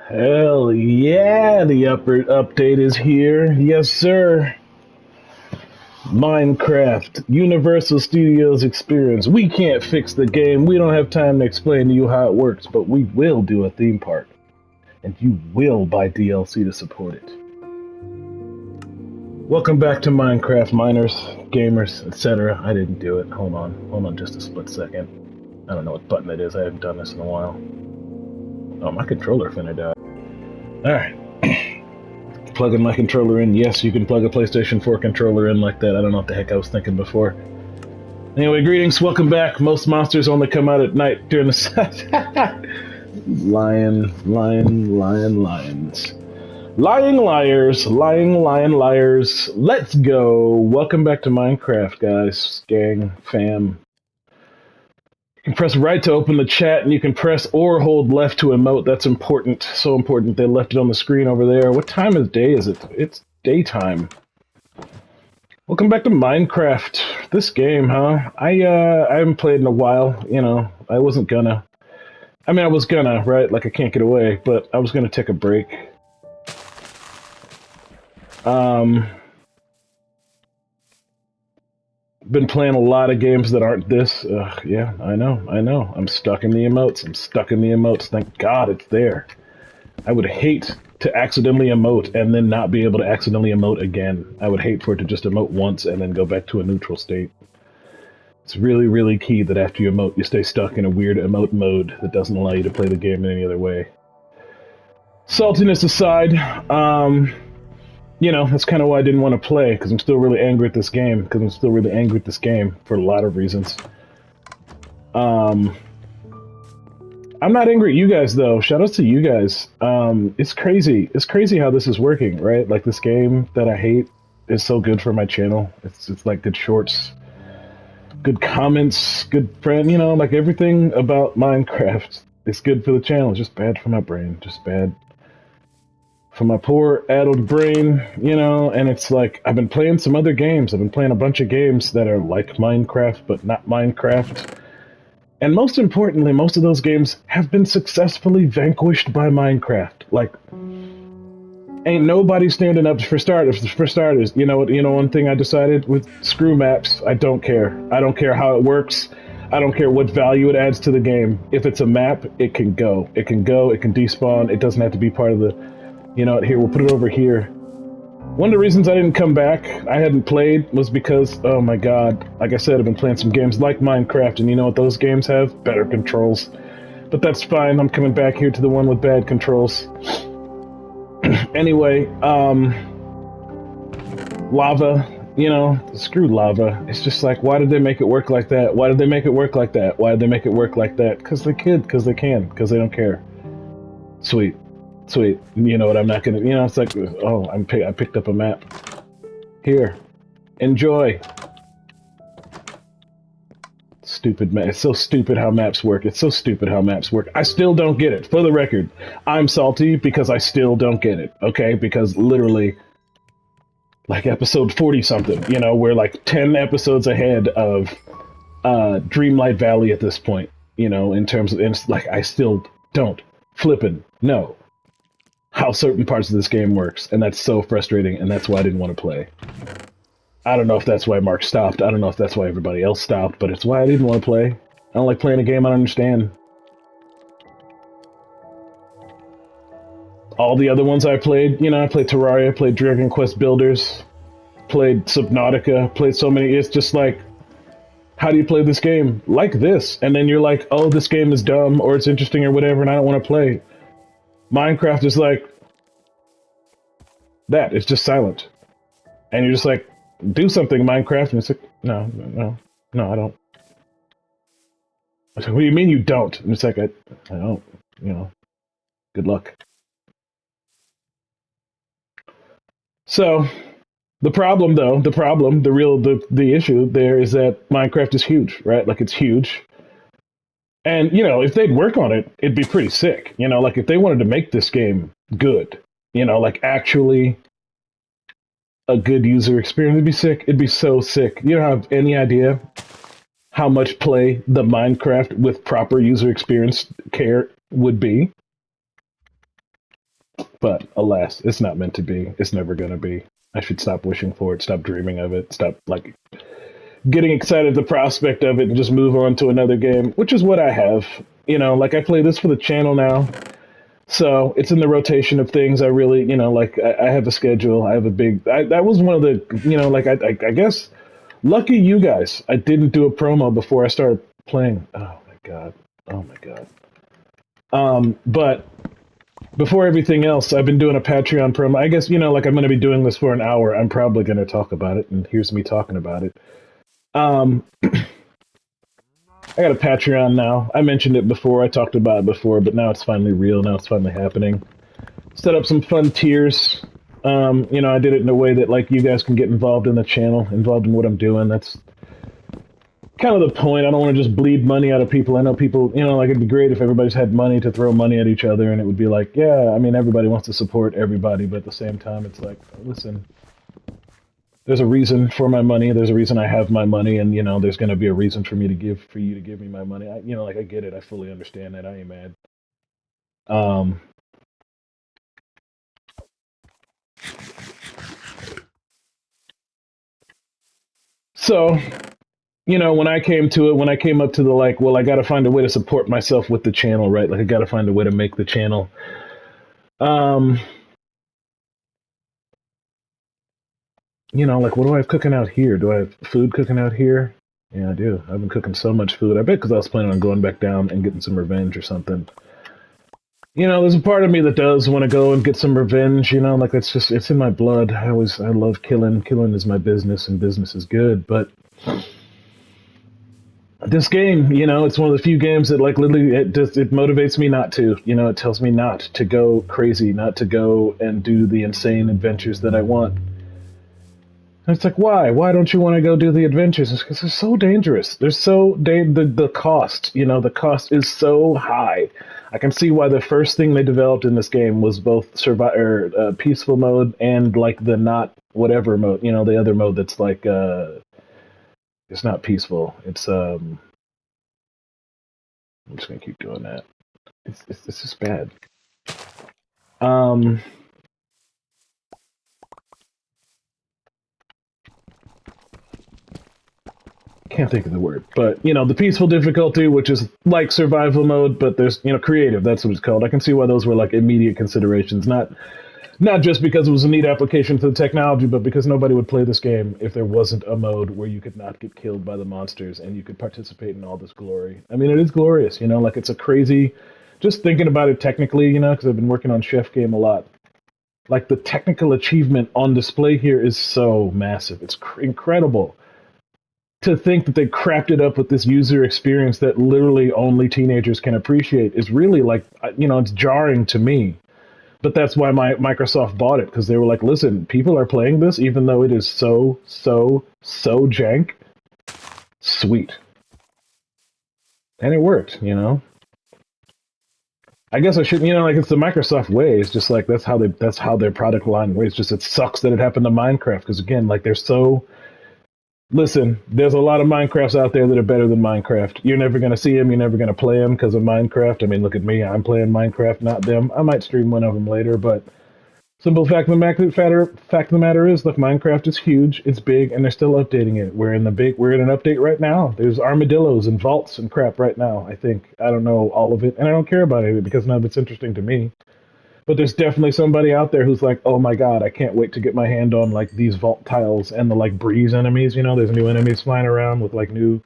Hell yeah, the upper update is here. Yes, sir. Minecraft, Universal Studios experience. We can't fix the game. We don't have time to explain to you how it works, but we will do a theme park. And you will buy DLC to support it. Welcome back to Minecraft, miners, gamers, etc. I didn't do it. Hold on just a split second. I don't know what button it is. I haven't done this in a while. Oh, my controller finna die. Alright. Plugging my controller in. Yes, you can plug a PlayStation 4 controller in like that. I don't know what the heck I was thinking before. Anyway, greetings. Welcome back. Most monsters only come out at night during the... Lions. Lying liars. Liars. Let's go. Welcome back to Minecraft, guys. Gang, fam. You can press right to open the chat, and you can press or hold left to emote. That's important. So important. They left it on the screen over there. What time of day is it? It's daytime. Welcome back to Minecraft. This game, huh? I haven't played in a while. You know, I wasn't gonna. I mean, I was gonna, right? Like, I can't get away, but I was gonna take a break. Been playing a lot of games that aren't this. Yeah, I know. I'm stuck in the emotes. Thank God it's there. I would hate to accidentally emote and then not be able to accidentally emote again. I would hate for it to just emote once and then go back to a neutral state. It's really, really key that after you emote, you stay stuck in a weird emote mode that doesn't allow you to play the game in any other way. Saltiness aside, you know, that's kind of why I didn't want to play, because I'm still really angry at this game, for a lot of reasons. I'm not angry at you guys, though. Shoutouts to you guys. It's crazy. It's crazy how this is working, right? Like, this game that I hate is so good for my channel. It's like good shorts, good comments, good friend, you know, like everything about Minecraft is good for the channel. It's just bad for my brain. Just bad for my poor addled brain, you know. And it's like, I've been playing some other games. I've been playing a bunch of games that are like Minecraft, but not Minecraft. And most importantly, most of those games have been successfully vanquished by Minecraft. Like, ain't nobody standing up for starters. You know what? You know, one thing I decided with screw maps. I don't care. I don't care how it works. I don't care what value it adds to the game. If it's a map, it can go. It can go. It can despawn. It doesn't have to be part of the. You know what? Here, we'll put it over here. One of the reasons I didn't come back, I hadn't played, was because, oh my god, like I said, I've been playing some games like Minecraft, and you know what those games have? Better controls. But that's fine. I'm coming back here to the one with bad controls. Anyway, lava, you know, screw lava. It's just like, why did they make it work like that? Why did they make it work like that? Why did they make it work like that? Because they could, because they can, because they don't care. Sweet. You know what, I'm not gonna, you know, it's like, oh, I picked up a map. Here. Enjoy. Stupid map. It's so stupid how maps work. I still don't get it. For the record, I'm salty because I still don't get it, okay? Because literally, like episode 40-something, you know, we're like 10 episodes ahead of Dreamlight Valley at this point, you know, in terms of, it's like, I still don't flippin' know how certain parts of this game works, and that's so frustrating, and that's why I didn't want to play. I don't know if that's why Mark stopped, I don't know if that's why everybody else stopped, but it's why I didn't want to play. I don't like playing a game I don't understand. All the other ones I played, you know, I played Terraria, played Dragon Quest Builders, played Subnautica, played so many, it's just like, how do you play this game? Like this, and then you're like, oh, this game is dumb, or it's interesting, or whatever, and I don't want to play. Minecraft is like that. It's just silent. And you're just like, do something, Minecraft. And it's like, no, I don't. I was like, what do you mean you don't? And it's like, I don't, you know, good luck. So, the problem, though, the issue there is that Minecraft is huge, right? Like, it's huge. And, you know, if they'd work on it, it'd be pretty sick. You know, like, if they wanted to make this game good, you know, like, actually a good user experience, it'd be sick. It'd be so sick. You don't have any idea how much play the Minecraft with proper user experience care would be. But alas, it's not meant to be. It's never going to be. I should stop wishing for it, stop dreaming of it, stop like getting excited at the prospect of it and just move on to another game, which is what I have. You know, like I play this for the channel now. So it's in the rotation of things. I really, you know, like I have a schedule. I have a big. That was one of the, you know, like I guess, lucky you guys. I didn't do a promo before I started playing. Oh my god. Oh my god. But before everything else, I've been doing a Patreon promo. I guess, you know, like I'm going to be doing this for an hour. I'm probably going to talk about it, and here's me talking about it. I got a Patreon now. I mentioned it before. I talked about it before, but now it's finally real. Now it's finally happening. Set up some fun tiers. You know, I did it in a way that like you guys can get involved in the channel, involved in what I'm doing. That's kind of the point. I don't want to just bleed money out of people. I know people, you know, like it'd be great if everybody's had money to throw money at each other, and it would be like, yeah, I mean, everybody wants to support everybody, but at the same time, it's like, listen, there's a reason for my money. There's a reason I have my money, and you know, there's going to be a reason for me to give for you to give me my money. You know, like I get it. I fully understand that. I ain't mad. Um, so you know, when I came to it, when I came up to the like, well, I got to find a way to support myself with the channel, right? Like I got to find a way to make the channel. Um, you know, like what do I have cooking out here? Do I have food cooking out here? Yeah, I do. I've been cooking so much food. I bet because I was planning on going back down and getting some revenge or something. You know, there's a part of me that does want to go and get some revenge. You know, like it's just it's in my blood. I love killing. Killing is my business, and business is good. But this game, you know, it's one of the few games that like literally it motivates me not to. You know, it tells me not to go crazy, not to go and do the insane adventures that I want. And it's like, why? Why don't you want to go do the adventures? It's because they're so dangerous. They're so the cost, you know, the cost is so high. I can see why the first thing they developed in this game was both peaceful mode and like the not whatever mode. You know, the other mode that's like it's not peaceful. I'm just gonna keep doing that. It's just bad. Um, can't think of the word, but you know, the peaceful difficulty, which is like survival mode, but there's, you know, creative. That's what it's called. I can see why those were like immediate considerations, not just because it was a neat application to the technology, but because nobody would play this game if there wasn't a mode where you could not get killed by the monsters and you could participate in all this glory. I mean, it is glorious, you know, like it's a crazy. Just thinking about it technically, you know, because I've been working on Chef Game a lot. Like the technical achievement on display here is so massive. It's incredible to think that they crapped it up with this user experience that literally only teenagers can appreciate is really like, you know, it's jarring to me. But that's why Microsoft bought it, because they were like, listen, people are playing this even though it is so jank. Sweet. And it worked, you know? I guess I shouldn't, you know, like it's the Microsoft way. It's just like that's how their product line works. It's just it sucks that it happened to Minecraft because again, like they're so. Listen, there's a lot of Minecrafts out there that are better than Minecraft. You're never gonna see them. You're never gonna play them because of Minecraft. I mean, look at me. I'm playing Minecraft, not them. I might stream one of them later, but simple fact of the matter is, look, Minecraft is huge, it's big, and they're still updating it. We're in an update right now. There's armadillos and vaults and crap right now. I think I don't know all of it, and I don't care about it because none of it's interesting to me. But there's definitely somebody out there who's like, oh my god, I can't wait to get my hand on like these vault tiles and the like breeze enemies. You know, there's new enemies flying around with like new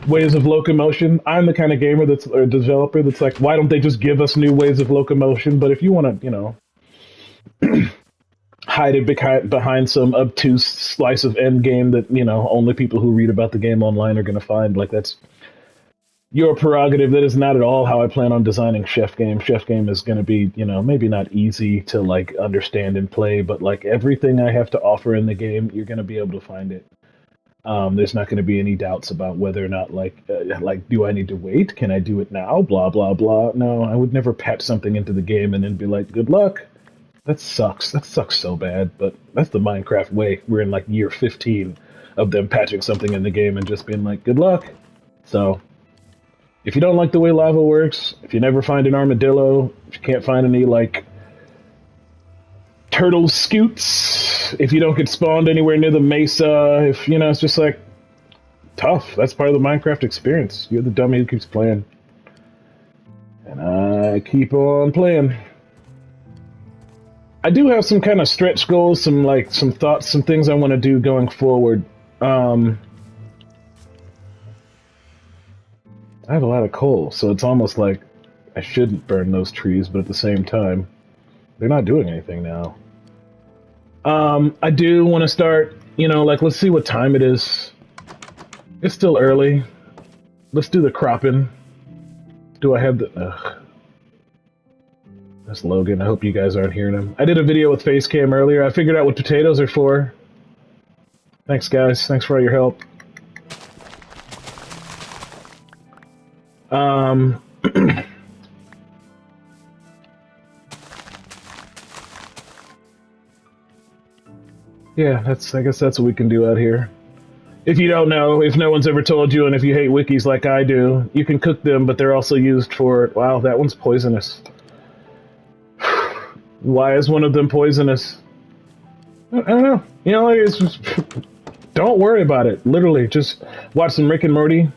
ways of locomotion. I'm the kind of gamer that's or developer that's like, why don't they just give us new ways of locomotion? But if you want to, you know, hide it behind some obtuse slice of end game that, you know, only people who read about the game online are going to find, like that's your prerogative. That is not at all how I plan on designing Chef Game. Chef Game is going to be, you know, maybe not easy to like understand and play, but like everything I have to offer in the game, you're going to be able to find it. There's not going to be any doubts about whether or not like do I need to wait? Can I do it now? Blah blah blah. No, I would never patch something into the game and then be like, good luck. That sucks. That sucks so bad. But that's the Minecraft way. We're in like year 15 of them patching something in the game and just being like, good luck. So if you don't like the way lava works, if you never find an armadillo, if you can't find any like turtle scoots, if you don't get spawned anywhere near the mesa, if, you know, it's just like, tough. That's part of the Minecraft experience. You're the dummy who keeps playing. And I keep on playing. I do have some kind of stretch goals, some thoughts, some things I want to do going forward. I have a lot of coal, so it's almost like I shouldn't burn those trees, but at the same time, they're not doing anything now. I do want to start, you know, like, let's see what time it is. It's still early. Let's do the cropping. Do I have the... Ugh. That's Logan. I hope you guys aren't hearing him. I did a video with Facecam earlier. I figured out what potatoes are for. Thanks, guys. Thanks for all your help. Yeah, I guess that's what we can do out here. If you don't know, if no one's ever told you, and if you hate wikis like I do, you can cook them, but they're also used for... Wow, that one's poisonous. Why is one of them poisonous? I don't know. You know, like, it's just... Don't worry about it. Literally, just watch some Rick and Morty.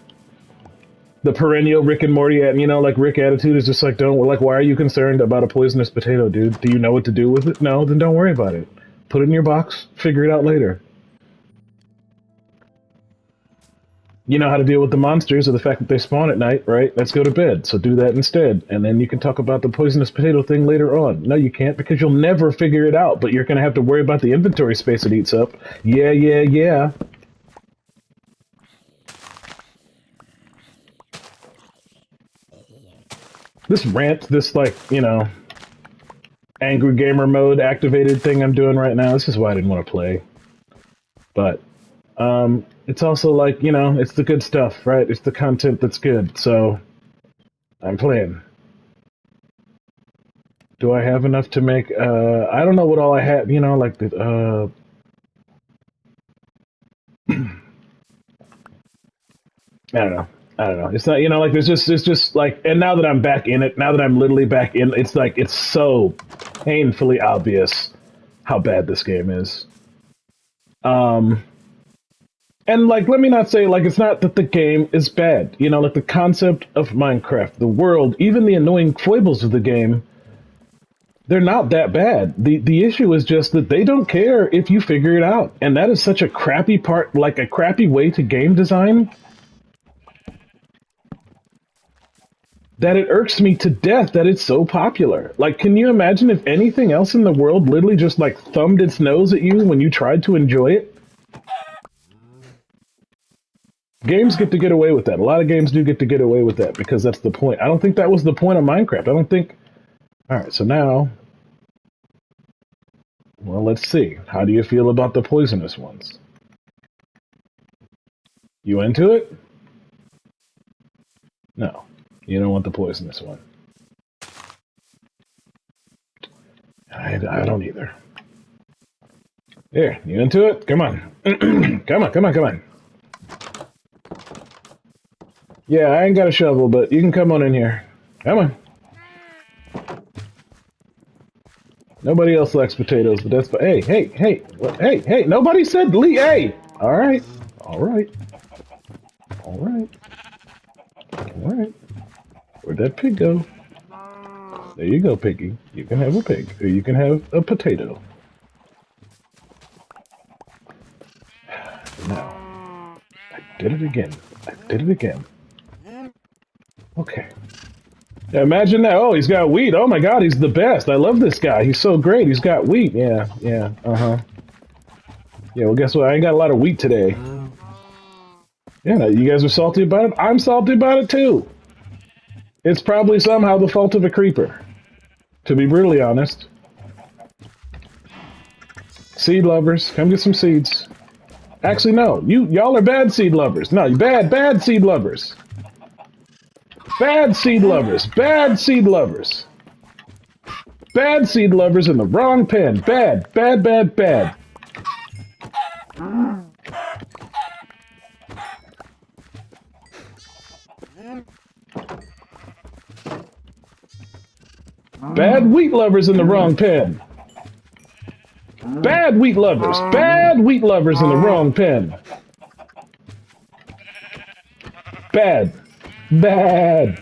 The perennial Rick and Morty, you know, like, Rick attitude is just like, like, why are you concerned about a poisonous potato, dude? Do you know what to do with it? No, then don't worry about it. Put it in your box, figure it out later. You know how to deal with the monsters or the fact that they spawn at night, right? Let's go to bed, so do that instead. And then you can talk about the poisonous potato thing later on. No, you can't, because you'll never figure it out, but you're going to have to worry about the inventory space it eats up. Yeah, yeah, yeah. This rant, this, like, you know, angry gamer mode activated thing I'm doing right now, this is why I didn't want to play. But, it's also like, you know, it's the good stuff, right? It's the content that's good, so I'm playing. Do I have enough to make, I don't know what all I have, you know, like, the, I don't know. It's not, you know, like, it's just like, and now that I'm back in it, now that I'm literally back in, it's like, it's so painfully obvious how bad this game is. And, like, let me not say, like, it's not that the game is bad. You know, like, the concept of Minecraft, the world, even the annoying foibles of the game, they're not that bad. The issue is just that they don't care if you figure it out. And that is such a crappy part, like, a crappy way to game design, that it irks me to death that it's so popular. Like, can you imagine if anything else in the world literally just, like, thumbed its nose at you when you tried to enjoy it? Games get to get away with that. A lot of games do get to get away with that because that's the point. I don't think that was the point of Minecraft. I don't think... Alright, so now... Well, let's see. How do you feel about the poisonous ones? You into it? No. You don't want the poisonous one. I don't either. Here, you into it? Come on. Come on. Yeah, I ain't got a shovel, but you can come on in here. Come on. Nobody else likes potatoes, but that's... Hey, nobody said Lee. Hey! Alright. Where'd that pig go? There you go, piggy. You can have a pig, or you can have a potato. Now, I did it again. Okay. Yeah, imagine that. Oh, he's got wheat. Oh my god, he's the best. I love this guy. He's so great. He's got wheat. Yeah, uh-huh. Yeah, well, guess what? I ain't got a lot of wheat today. Yeah, you guys are salty about it? I'm salty about it, too. It's probably somehow the fault of a creeper. To be brutally honest. Seed lovers, come get some seeds. Actually, no. Y'all are bad seed lovers. No, bad seed lovers. Bad seed lovers. Bad seed lovers. Bad seed lovers in the wrong pen. Bad. Bad wheat lovers in the wrong pen. Bad wheat lovers. Bad wheat lovers in the wrong pen. Bad. Bad.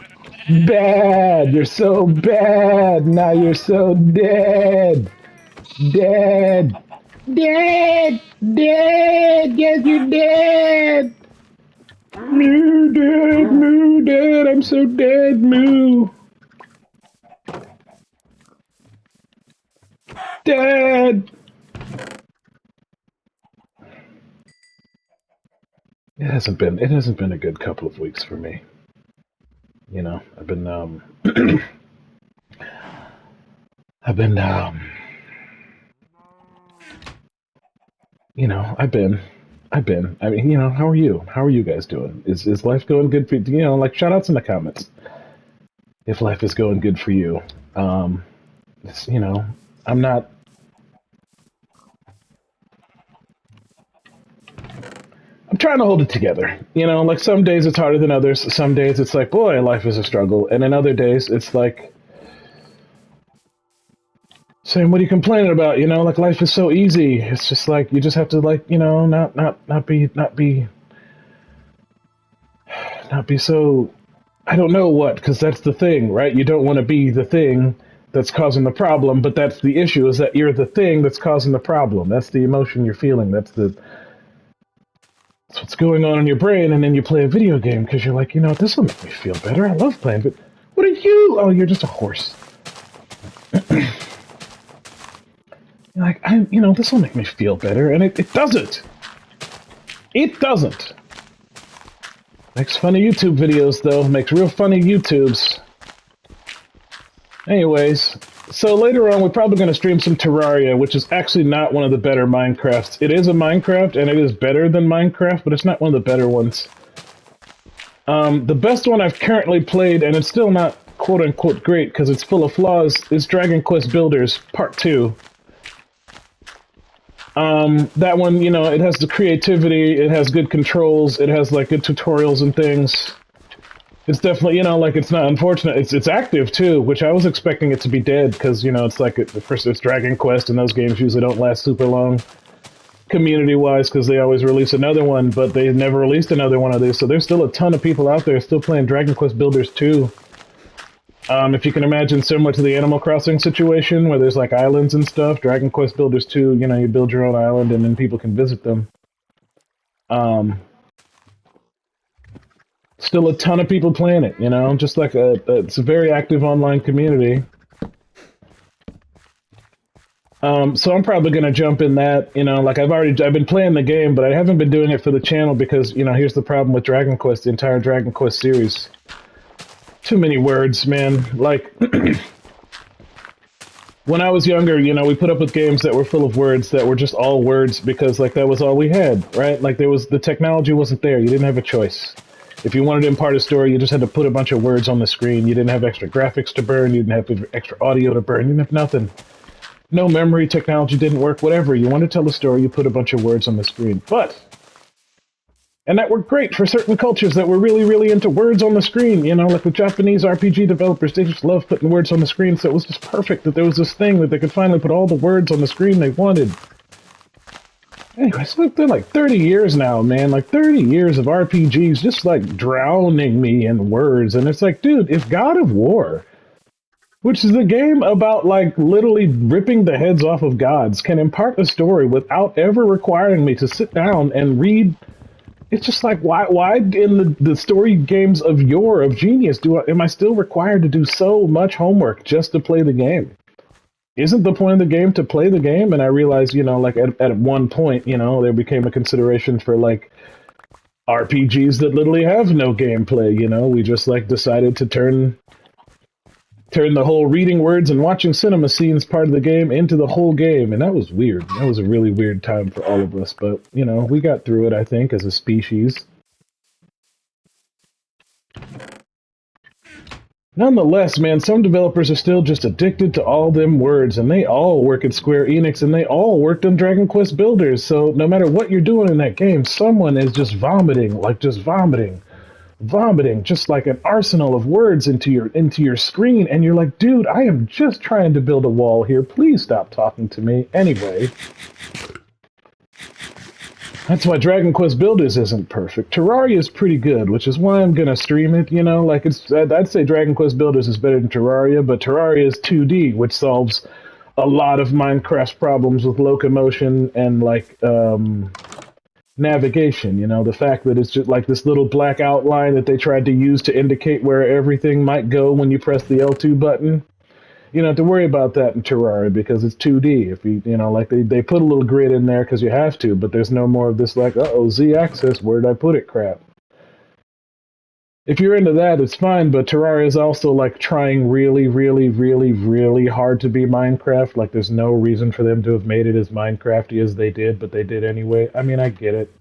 Bad. You're so bad. Now you're so dead. Dead. Dead. Dead. Yes, you're dead. Moo, dead. Moo, dead. I'm so dead. Moo. Dead. It hasn't been a good couple of weeks for me. You know, I've been you know, I mean, you know, how are you? How are you guys doing? Is life going good for you? You know, like shoutouts in the comments if life is going good for you. It's, you know, I'm not. I'm trying to hold it together. You know, like some days it's harder than others. Some days it's like, boy, life is a struggle, and then other days it's like, saying, what are you complaining about? You know, like life is so easy. It's just like you just have to like, you know, not be so. I don't know what, because that's the thing, right? You don't want to be the thing that's causing the problem, but that's the issue, is that you're the thing that's causing the problem. That's the emotion you're feeling. That's what's going on in your brain, and then you play a video game because you're like, you know, this will make me feel better. I love playing, but what are you? Oh, you're just a horse. Like, you know, this will make me feel better, and it doesn't. It doesn't. Makes funny YouTube videos, though. Makes real funny YouTubes. Anyways, so later on, we're probably going to stream some Terraria, which is actually not one of the better Minecrafts. It is a Minecraft, and it is better than Minecraft, but it's not one of the better ones. The best one I've currently played, and it's still not quote-unquote great, because it's full of flaws, is Dragon Quest Builders Part 2. That one, you know, it has the creativity, it has good controls, it has, like, good tutorials and things. It's definitely, you know, like, it's not unfortunate. It's active, too, which I was expecting it to be dead, because, you know, it's like, first it's Dragon Quest, and those games usually don't last super long, community-wise, because they always release another one, but they never released another one of these, so there's still a ton of people out there still playing Dragon Quest Builders 2. If you can imagine, similar to the Animal Crossing situation, where there's like islands and stuff, Dragon Quest Builders 2, you know, you build your own island and then people can visit them. Still a ton of people playing it, you know, just like it's a very active online community. So I'm probably going to jump in that, you know, like I've been playing the game, but I haven't been doing it for the channel because, you know, here's the problem with Dragon Quest, the entire Dragon Quest series. Too many words, man. Like, when I was younger, you know, we put up with games that were full of words that were just all words because, like, that was all we had, right? Like, the technology wasn't there. You didn't have a choice. If you wanted to impart a story, you just had to put a bunch of words on the screen. You didn't have extra graphics to burn. You didn't have extra audio to burn. You didn't have nothing. No memory, technology didn't work, whatever. You want to tell a story, you put a bunch of words on the screen. And that worked great for certain cultures that were really, really into words on the screen. You know, like the Japanese RPG developers, they just love putting words on the screen, so it was just perfect that there was this thing that they could finally put all the words on the screen they wanted. Anyways, look, they're like 30 years now, man. Like 30 years of RPGs just like drowning me in words. And it's like, dude, if God of War, which is a game about like literally ripping the heads off of gods, can impart a story without ever requiring me to sit down and read. It's just like, why in the story games of Genius, am I still required to do so much homework just to play the game? Isn't the point of the game to play the game? And I realized, you know, like at one point, you know, there became a consideration for like RPGs that literally have no gameplay, you know? We just like decided to turn the whole reading words and watching cinema scenes part of the game into the whole game, and that was weird. That was a really weird time for all of us, but, you know, we got through it, I think, as a species. Nonetheless, man, some developers are still just addicted to all them words, and they all work at Square Enix, and they all worked on Dragon Quest Builders, so no matter what you're doing in that game, someone is just vomiting, like just vomiting vomiting just like an arsenal of words into your screen, and you're like, dude, I am just trying to build a wall here. Please stop talking to me. Anyway, that's why Dragon Quest Builders isn't perfect. Terraria is pretty good, which is why I'm gonna stream it. You know, like I'd say Dragon Quest Builders is better than Terraria, but Terraria is 2D, which solves a lot of Minecraft's problems with locomotion and like navigation. You know, the fact that it's just like this little black outline that they tried to use to indicate where everything might go when you press the L2 button. You don't have to worry about that in Terraria because it's 2D. If you know, like they put a little grid in there because you have to, but there's no more of this like, uh-oh, Z-axis, where did I put it crap. If you're into that, it's fine, but Terraria is also like trying really, really, really, really hard to be Minecraft. Like there's no reason for them to have made it as Minecrafty as they did, but they did anyway. I mean, I get it.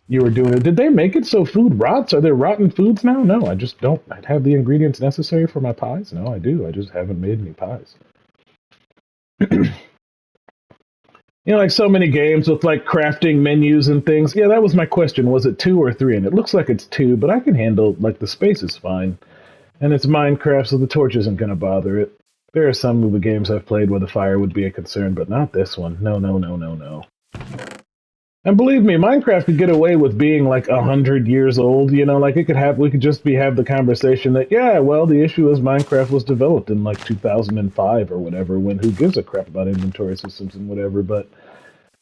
You were doing it. Did they make it so food rots? Are there rotten foods now? No, I just don't have the ingredients necessary for my pies. No, I do. I just haven't made any pies. You know, like so many games with like crafting menus and things. Yeah, that was my question. Was it 2 or 3? And it looks like it's 2, but I can handle, like, the space is fine. And it's Minecraft, so the torch isn't going to bother it. There are some of the games I've played where the fire would be a concern, but not this one. No, no, no, no, no. And believe me, Minecraft could get away with being like 100 years old. You know, like we could just have the conversation that, yeah, well, the issue is Minecraft was developed in like 2005 or whatever, when who gives a crap about inventory systems and whatever. But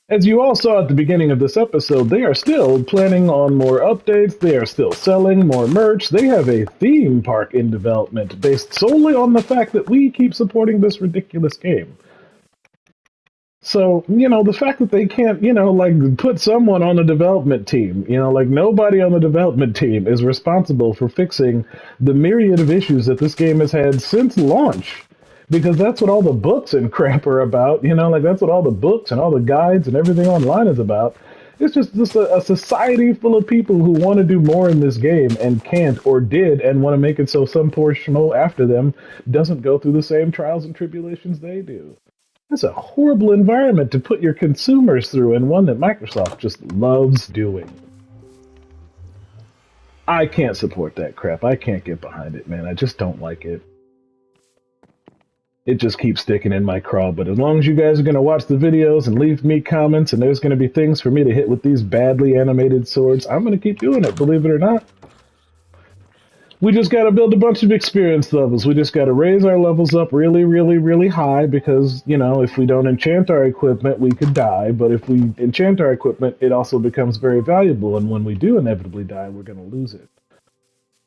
as you all saw at the beginning of this episode, they are still planning on more updates. They are still selling more merch. They have a theme park in development based solely on the fact that we keep supporting this ridiculous game. So, you know, the fact that they can't, you know, like put someone on the development team, you know, like nobody on the development team is responsible for fixing the myriad of issues that this game has had since launch. Because that's what all the books and crap are about, you know, like that's what all the books and all the guides and everything online is about. It's just a society full of people who want to do more in this game and can't or did and want to make it so some poor schmo after them doesn't go through the same trials and tribulations they do. That's a horrible environment to put your consumers through, and one that Microsoft just loves doing. I can't support that crap. I can't get behind it, man. I just don't like it. It just keeps sticking in my craw, but as long as you guys are going to watch the videos and leave me comments, and there's going to be things for me to hit with these badly animated swords, I'm going to keep doing it, believe it or not. We just got to build a bunch of experience levels. We just got to raise our levels up really, really, really high because, you know, if we don't enchant our equipment, we could die. But if we enchant our equipment, it also becomes very valuable. And when we do inevitably die, we're going to lose it.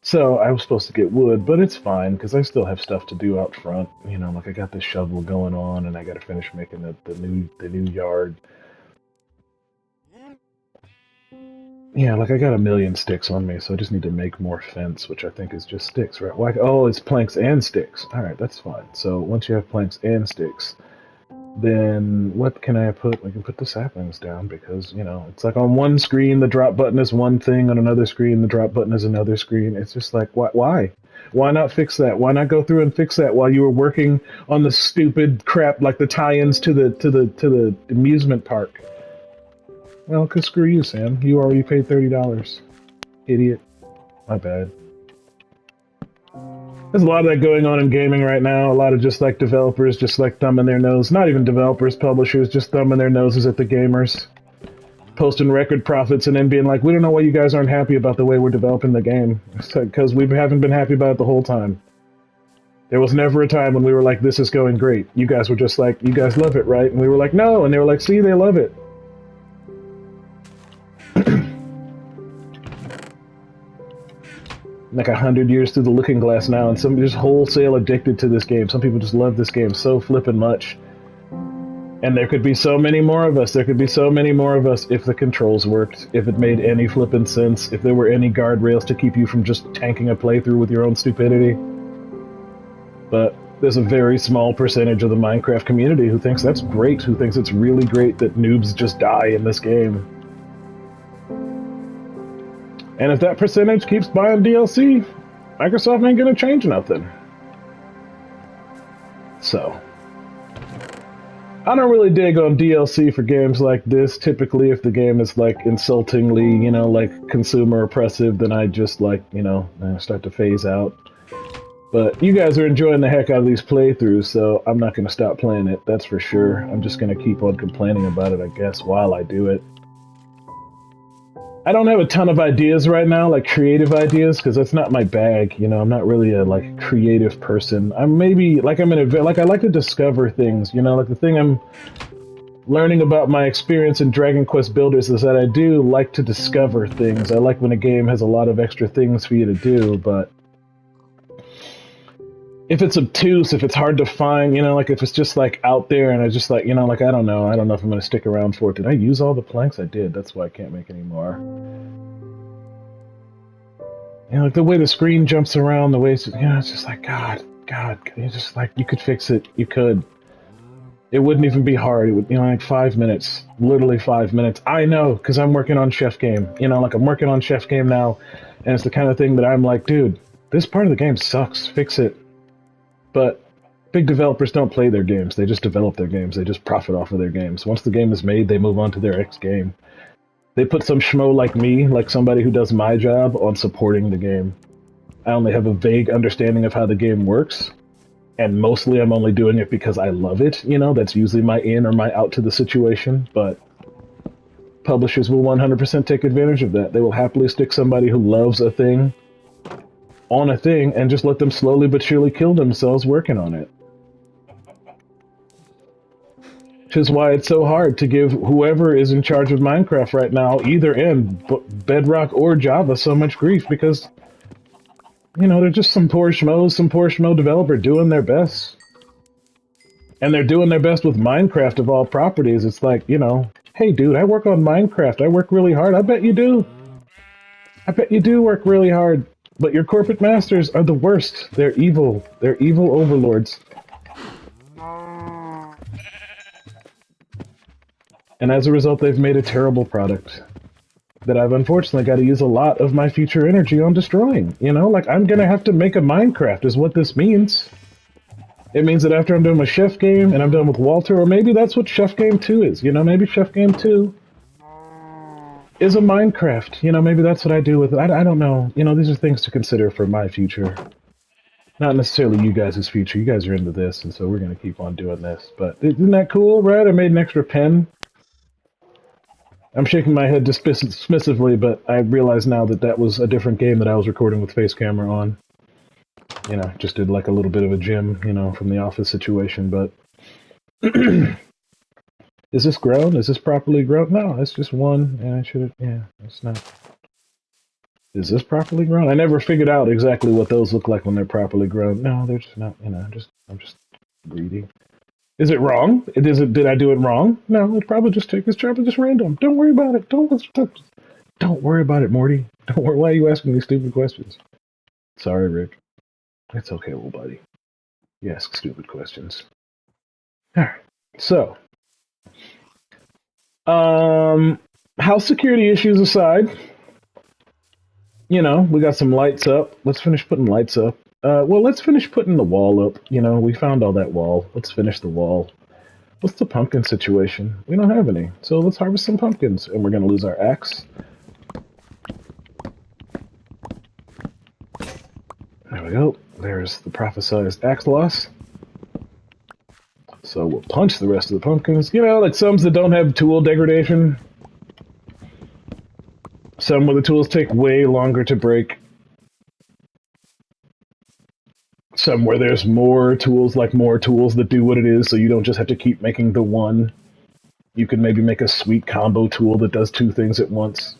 So I was supposed to get wood, but it's fine because I still have stuff to do out front. You know, like I got this shovel going on and I got to finish making the new yard. Yeah, like I got 1,000,000 sticks on me, so I just need to make more fence, which I think is just sticks, right? Well, oh, it's planks and sticks. All right, that's fine. So once you have planks and sticks, then what can I put? I can put the saplings down because, you know, it's like on one screen, the drop button is one thing. On another screen, the drop button is another screen. It's just like, why? Why not fix that? Why not go through and fix that while you were working on the stupid crap like the tie-ins to the amusement park? Well, cause screw you, Sam. You already paid $30. Idiot. My bad. There's a lot of that going on in gaming right now. A lot of just like developers just like thumbing their nose. Not even developers, publishers, just thumbing their noses at the gamers. Posting record profits and then being like, we don't know why you guys aren't happy about the way we're developing the game. Because we haven't been happy about it the whole time. There was never a time when we were like, this is going great. You guys were just like, you guys love it, right? And we were like, no. And they were like, see, they love it. Like 100 years through the looking glass now, and some just wholesale addicted to this game. Some people just love this game so flippin' much. And there could be so many more of us. There could be so many more of us if the controls worked, if it made any flippin' sense, if there were any guardrails to keep you from just tanking a playthrough with your own stupidity. But there's a very small percentage of the Minecraft community who thinks that's great, who thinks it's really great that noobs just die in this game. And if that percentage keeps buying DLC, Microsoft ain't gonna change nothing. So, I don't really dig on DLC for games like this. Typically, if the game is like insultingly, you know, like consumer oppressive, then I just like, you know, start to phase out. But you guys are enjoying the heck out of these playthroughs, so I'm not going to stop playing it, that's for sure. I'm just going to keep on complaining about it, I guess, while I do it. I don't have a ton of ideas right now, like creative ideas, because that's not my bag. You know, I'm not really a like creative person. I'm maybe like I'm in a like I like to discover things. You know, like the thing I'm learning about my experience in Dragon Quest Builders is that I do like to discover things. I like when a game has a lot of extra things for you to do, but if it's obtuse, if it's hard to find, you know, like if it's just like out there and I just like, you know, like I don't know if I'm going to stick around for it. Did I use all the planks? I did. That's why I can't make any more. You know, like the way the screen jumps around, the way it's, you know, it's just like, God, you just like, you could fix it. You could. It wouldn't even be hard. It would, you know, like 5 minutes, literally 5 minutes. I know, because I'm working on Chef Game. You know, like I'm working on Chef Game now, and it's the kind of thing that I'm like, dude, this part of the game sucks. Fix it. But big developers don't play their games. They just develop their games. They just profit off of their games. Once the game is made, they move on to their next game. They put some schmo like me, like somebody who does my job, on supporting the game. I only have a vague understanding of how the game works, and mostly I'm only doing it because I love it. You know, that's usually my in or my out to the situation, but publishers will 100% take advantage of that. They will happily stick somebody who loves a thing on a thing and just let them slowly but surely kill themselves working on it. Which is why it's so hard to give whoever is in charge of Minecraft right now, either in Bedrock or Java, so much grief, because, you know, they're just some poor schmo developer doing their best. And they're doing their best with Minecraft of all properties. It's like, you know, hey dude, I work on Minecraft, I work really hard. I bet you do. I bet you do work really hard. But your corporate masters are the worst. They're evil. They're evil overlords. And as a result, they've made a terrible product that I've unfortunately got to use a lot of my future energy on destroying. You know, like I'm gonna have to make a Minecraft is what this means. It means that after I'm done with Chef Game and I'm done with Walter, or maybe that's what Chef Game 2 is. You know, maybe Chef Game 2 is a Minecraft. You know, maybe that's what I do with it. I don't know. You know, these are things to consider for my future. Not necessarily you guys' future. You guys are into this, and so we're going to keep on doing this. But isn't that cool, right? I made an extra pen. I'm shaking my head dismissively, but I realize now that that was a different game that I was recording with face camera on. You know, just did like a little bit of a gym, you know, from the office situation, but... Is this grown? Is this properly grown? No, it's just one, and I should have... Yeah, it's not... Is this properly grown? I never figured out exactly what those look like when they're properly grown. No, they're just not, you know, I'm just greedy. Is it wrong? Did I do it wrong? No, it's probably just random. Don't worry about it. Don't worry about it, Morty. Don't worry. Why are you asking these stupid questions? Sorry, Rick. It's okay, little buddy. You ask stupid questions. Alright. So, house security issues aside, you know, we got some lights up. Let's finish putting lights up. Well, let's finish putting the wall up. You know, we found all that wall. Let's finish the wall. What's the pumpkin situation? We don't have any. So let's harvest some pumpkins. And we're going to lose our axe. There we go. There's the prophesized axe loss. So we'll punch the rest of the pumpkins. You know, like some that don't have tool degradation. Some where the tools take way longer to break. Some where there's more tools that do what it is, so you don't just have to keep making the one. You can maybe make a sweet combo tool that does two things at once.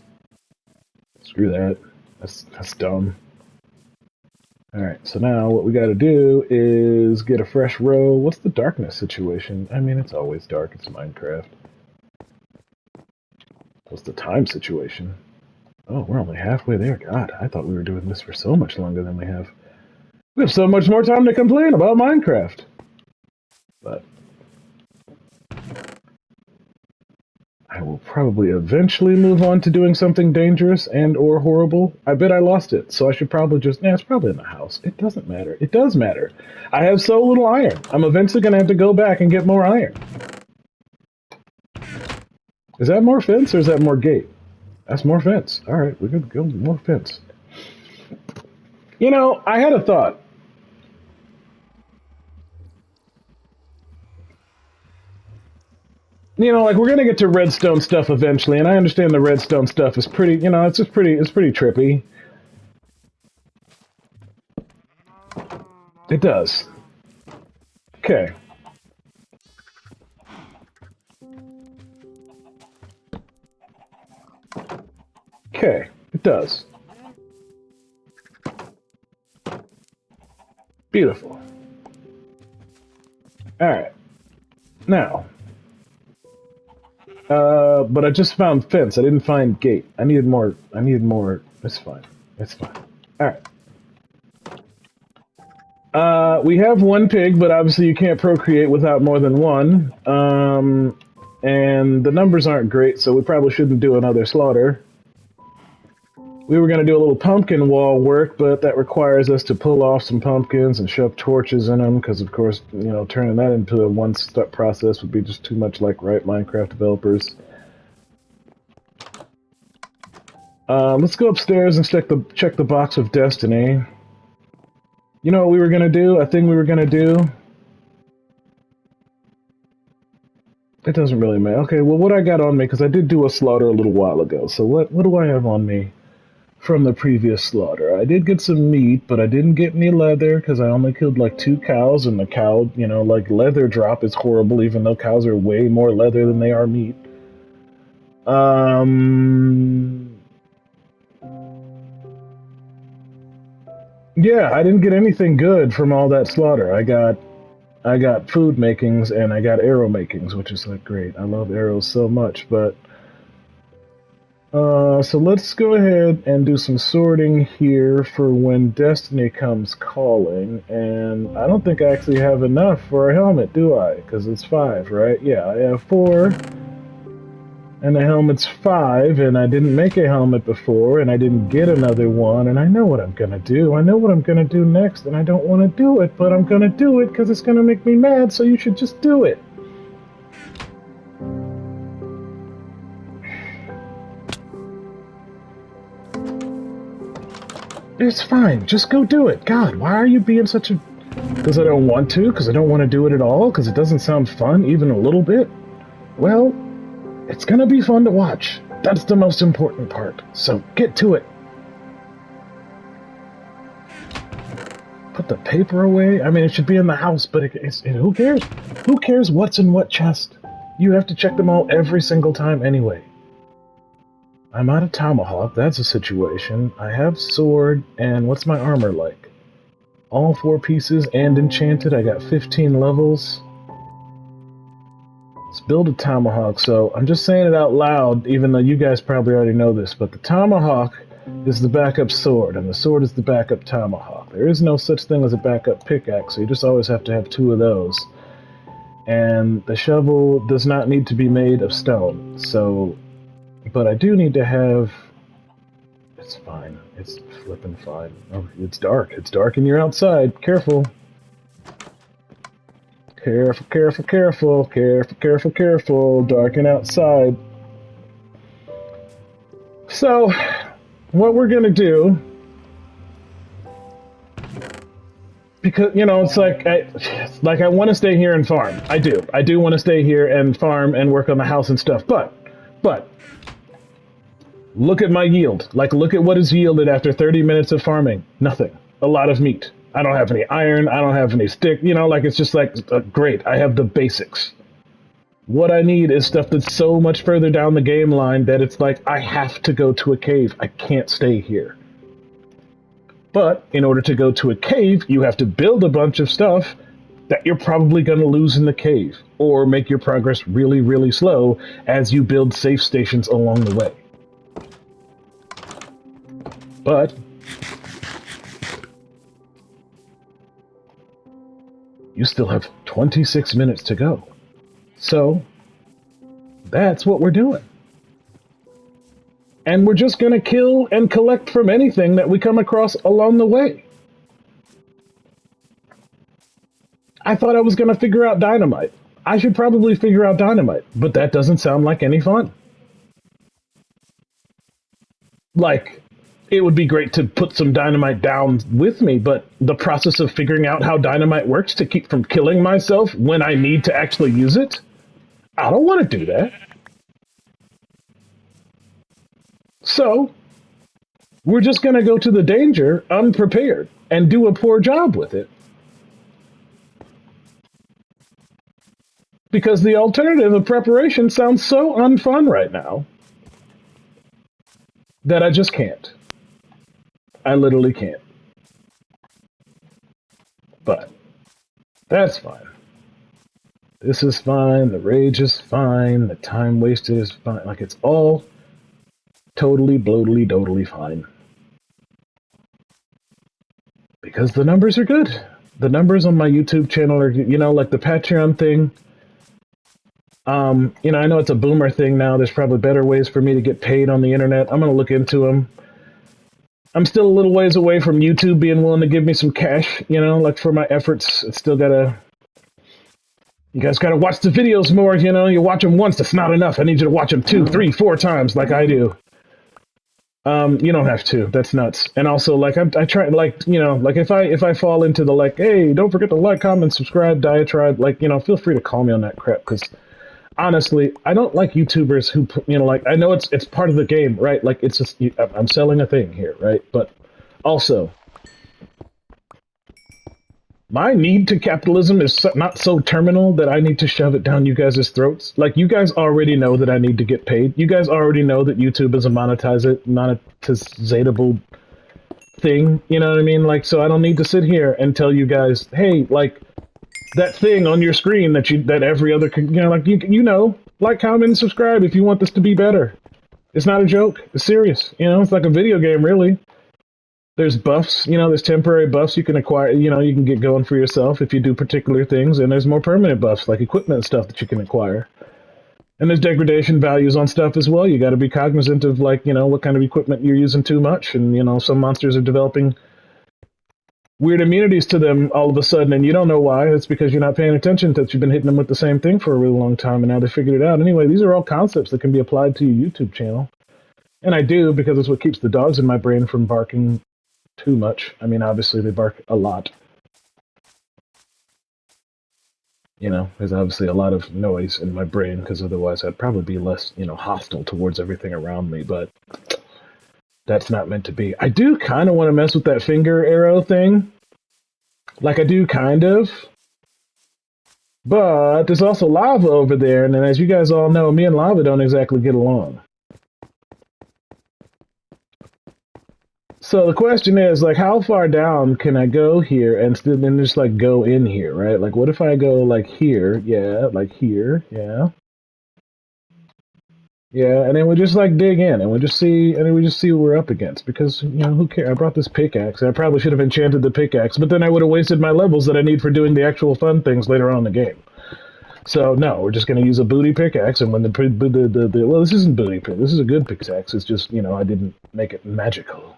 Screw that. That's dumb. Alright, so now what we gotta do is get a fresh row. What's the darkness situation? I mean, it's always dark. It's Minecraft. What's the time situation? Oh, we're only halfway there. God, I thought we were doing this for so much longer than we have. We have so much more time to complain about Minecraft. But I will probably eventually move on to doing something dangerous and or horrible. I bet I lost it, so I should probably just... it's probably in the house. It doesn't matter. It does matter. I have so little iron. I'm eventually going to have to go back and get more iron. Is that more fence or is that more gate? That's more fence. All right, we're gonna go more fence. You know, I had a thought. You know, like we're gonna get to redstone stuff eventually, and I understand the redstone stuff is pretty. You know, it's pretty trippy. It does. Okay. Okay. It does. Beautiful. All right. Now, but I just found fence. I didn't find gate. I needed more. I needed more. It's fine. It's fine. All right. We have one pig, but obviously you can't procreate without more than one. And the numbers aren't great, so we probably shouldn't do another slaughter. We were going to do a little pumpkin wall work, but that requires us to pull off some pumpkins and shove torches in them, because of course, you know, turning that into a one-step process would be just too much like right Minecraft developers. Let's go upstairs and check the box of destiny. You know what we were going to do? A thing we were going to do? It doesn't really matter. Okay, well, what I got on me, because I did do a slaughter a little while ago, so what do I have on me from the previous slaughter? I did get some meat, but I didn't get any leather, because I only killed like 2 cows, and the cow, you know, like, leather drop is horrible, even though cows are way more leather than they are meat. Yeah, I didn't get anything good from all that slaughter. I got food makings and I got arrow makings, which is like great. I love arrows so much, but so let's go ahead and do some sorting here for when Destiny comes calling. And I don't think I actually have enough for a helmet, do I? Because it's 5, right? Yeah, I have 4. And the helmet's 5, and I didn't make a helmet before, and I didn't get another one, and I know what I'm gonna do. I know what I'm gonna do next, and I don't want to do it, but I'm gonna do it because it's gonna make me mad, so you should just do it. It's fine. Just go do it. God, why are you being such a... Because I don't want to? Because I don't want to do it at all? Because it doesn't sound fun, even a little bit? Well, it's gonna be fun to watch. That's the most important part. So get to it. Put the paper away? I mean, it should be in the house, but who cares? Who cares what's in what chest? You have to check them all every single time anyway. I'm out of tomahawk, that's a situation. I have sword, and what's my armor like? All 4 pieces and enchanted, I got 15 levels. Let's build a tomahawk, so I'm just saying it out loud, even though you guys probably already know this, but the tomahawk is the backup sword, and the sword is the backup tomahawk. There is no such thing as a backup pickaxe, so you just always have to have 2 of those. And the shovel does not need to be made of stone, so... But I do need to have... It's fine. It's flippin' fine. Oh, it's dark. It's dark and you're outside. Careful. Careful, careful, careful. Careful, careful, careful. Dark and outside. So, what we're gonna do... Because, you know, it's like I want to stay here and farm. I do. I do want to stay here and farm and work on the house and stuff. But... Look at my yield. Like, look at what is yielded after 30 minutes of farming. Nothing. A lot of meat. I don't have any iron. I don't have any stick. You know, like, it's just like, great. I have the basics. What I need is stuff that's so much further down the game line that it's like, I have to go to a cave. I can't stay here. But in order to go to a cave, you have to build a bunch of stuff that you're probably going to lose in the cave, or make your progress really, really slow as you build safe stations along the way. But you still have 26 minutes to go. So that's what we're doing. And we're just going to kill and collect from anything that we come across along the way. I thought I was going to figure out dynamite. I should probably figure out dynamite, but that doesn't sound like any fun. like, it would be great to put some dynamite down with me, but the process of figuring out how dynamite works to keep from killing myself when I need to actually use it, I don't want to do that. So, we're just going to go to the danger unprepared and do a poor job with it. Because the alternative of preparation sounds so unfun right now that I just can't. I literally can't. But that's fine. This is fine. The rage is fine. The time wasted is fine. Like, it's all totally, totally fine. Because the numbers are good. The numbers on my YouTube channel are, like the Patreon thing. I know it's a boomer thing now. There's probably better ways for me to get paid on the internet. I'm going to look into them. I'm still a little ways away from YouTube being willing to give me some cash, like for my efforts. It's still you guys gotta watch the videos more, you watch them once, that's not enough. I need you to watch them 2, 3, 4 times like I do. You don't have to. That's nuts. And also, like, I try, like, like if I fall into the, like, hey, don't forget to like, comment, subscribe diatribe, like, feel free to call me on that crap, because honestly, I don't like YouTubers who, like, I know it's part of the game, right? Like, it's just, I'm selling a thing here, right? But also, my need to capitalism is not so terminal that I need to shove it down you guys' throats. Like, you guys already know that I need to get paid. You guys already know that YouTube is a monetizable thing. You know what I mean? Like, so I don't need to sit here and tell you guys, hey, like, that thing on your screen that every other, like, like, comment, and subscribe if you want this to be better. It's not a joke. It's serious. It's like a video game, really. There's buffs, there's temporary buffs you can acquire, you can get going for yourself if you do particular things, and there's more permanent buffs, like equipment and stuff that you can acquire. And there's degradation values on stuff as well. You got to be cognizant of, like, what kind of equipment you're using too much, and, some monsters are developing weird immunities to them all of a sudden, and you don't know why. It's because you're not paying attention, that you've been hitting them with the same thing for a really long time, and now they figured it out. Anyway, these are all concepts that can be applied to your YouTube channel. And I do, because it's what keeps the dogs in my brain from barking too much. I mean, obviously they bark a lot. There's obviously a lot of noise in my brain, because otherwise I'd probably be less, hostile towards everything around me, but that's not meant to be. I do kind of want to mess with that finger arrow thing. Like, I do kind of. But there's also lava over there, and then as you guys all know, me and lava don't exactly get along. So the question is, like, how far down can I go here and still then just, like, go in here, right? Like, what if I go, like, here? Yeah, like here, yeah. Yeah, and then we just, like, dig in, and we just see what we're up against, because, who cares? I brought this pickaxe. I probably should have enchanted the pickaxe, but then I would have wasted my levels that I need for doing the actual fun things later on in the game. So, no, we're just going to use a booty pickaxe, and when well, this isn't booty pickaxe. This is a good pickaxe. It's just, I didn't make it magical.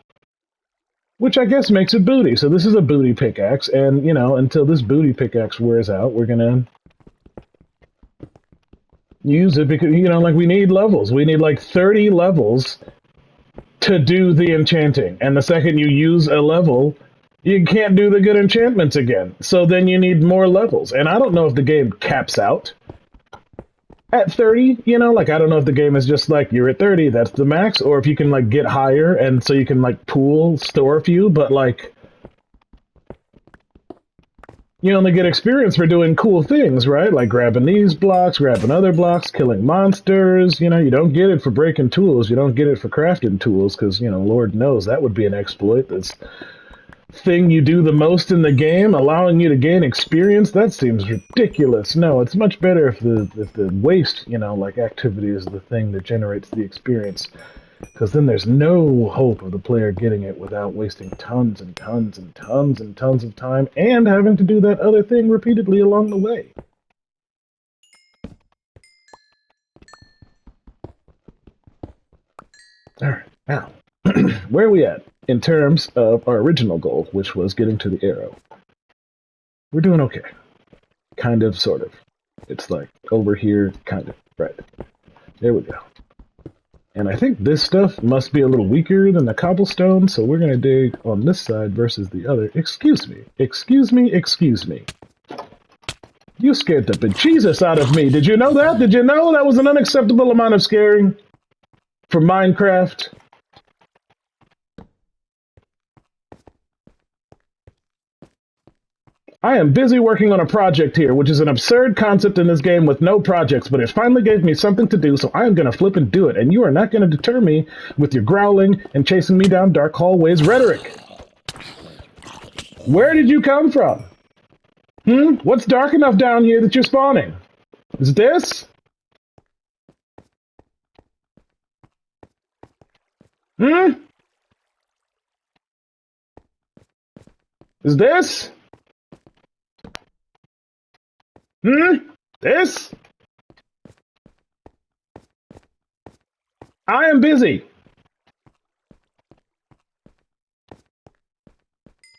Which I guess makes it booty. So this is a booty pickaxe, and, until this booty pickaxe wears out, we're gonna use it because, like, we need levels. We need, like, 30 levels to do the enchanting. And the second you use a level, you can't do the good enchantments again. So then you need more levels. And I don't know if the game caps out at 30, like, I don't know if the game is just like, you're at 30, that's the max, or if you can, like, get higher, and so you can, like, store a few, but, like, you only get experience for doing cool things, right? Like grabbing these blocks, grabbing other blocks, killing monsters. You don't get it for breaking tools. You don't get it for crafting tools, because, Lord knows that would be an exploit. This thing you do the most in the game, allowing you to gain experience, that seems ridiculous. No, it's much better if the waste, like, activity is the thing that generates the experience, because then there's no hope of the player getting it without wasting tons and tons and tons and tons of time and having to do that other thing repeatedly along the way. Alright, now, where are we at in terms of our original goal, which was getting to the arrow? We're doing okay. Kind of, sort of. It's like over here, kind of. Right. There we go. And I think this stuff must be a little weaker than the cobblestone, so we're going to dig on this side versus the other. Excuse me. Excuse me. Excuse me. You scared the bejesus out of me. Did you know that? Did you know that was an unacceptable amount of scaring for Minecraft? I am busy working on a project here, which is an absurd concept in this game with no projects, but it finally gave me something to do, so I am going to flip and do it, and you are not going to deter me with your growling and chasing me down dark hallways rhetoric. Where did you come from? What's dark enough down here that you're spawning? Is it this? Is this? This? I am busy.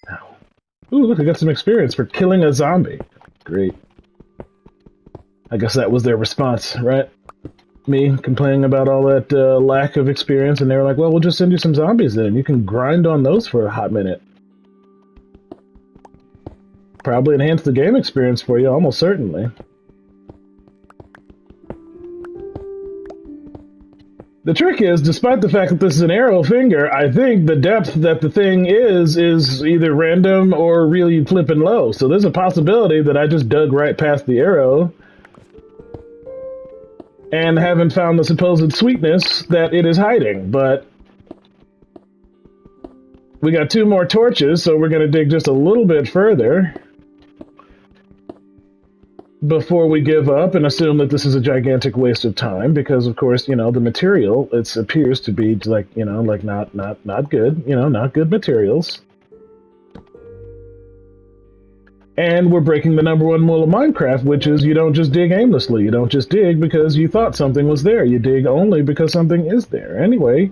Ow. Ooh, look, I got some experience for killing a zombie. Great. I guess that was their response, right? Me complaining about all that lack of experience, and they were like, well, we'll just send you some zombies then. You can grind on those for a hot minute. Probably enhance the game experience for you, almost certainly. The trick is, despite the fact that this is an arrow finger, I think the depth that the thing is either random or really flipping low. So there's a possibility that I just dug right past the arrow and haven't found the supposed sweetness that it is hiding, but we got 2 more torches, so we're going to dig just a little bit further before we give up and assume that this is a gigantic waste of time, because of course, you know, the material, it appears to be like, you know, like not good, you know, not good materials. And we're breaking the #1 rule of Minecraft, which is you don't just dig aimlessly. You don't just dig because you thought something was there. You dig only because something is there. Anyway,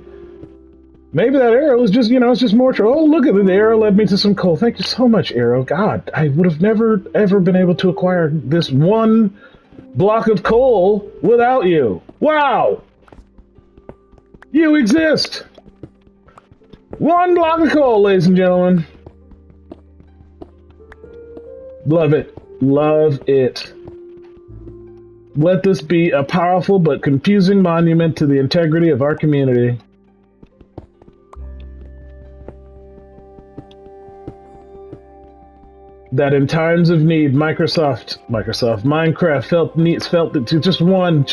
maybe that arrow is just, you know, it's just more... Oh, look at it. The arrow led me to some coal. Thank you so much, arrow. God, I would have never, ever been able to acquire this 1 block of coal without you. Wow! You exist! 1 block of coal, ladies and gentlemen. Love it. Love it. Let this be a powerful but confusing monument to the integrity of our community. That in times of need, Minecraft felt it to just one.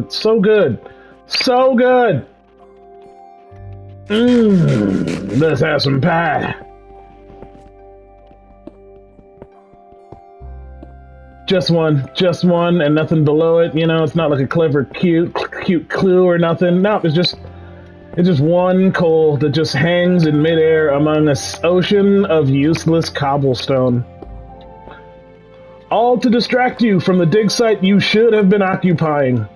So good. So good. Let's have some pie. Just one, and nothing below it. You know, it's not like a clever, cute clue or nothing. No, it's just 1 coal that just hangs in midair among an ocean of useless cobblestone. All to distract you from the dig site you should have been occupying.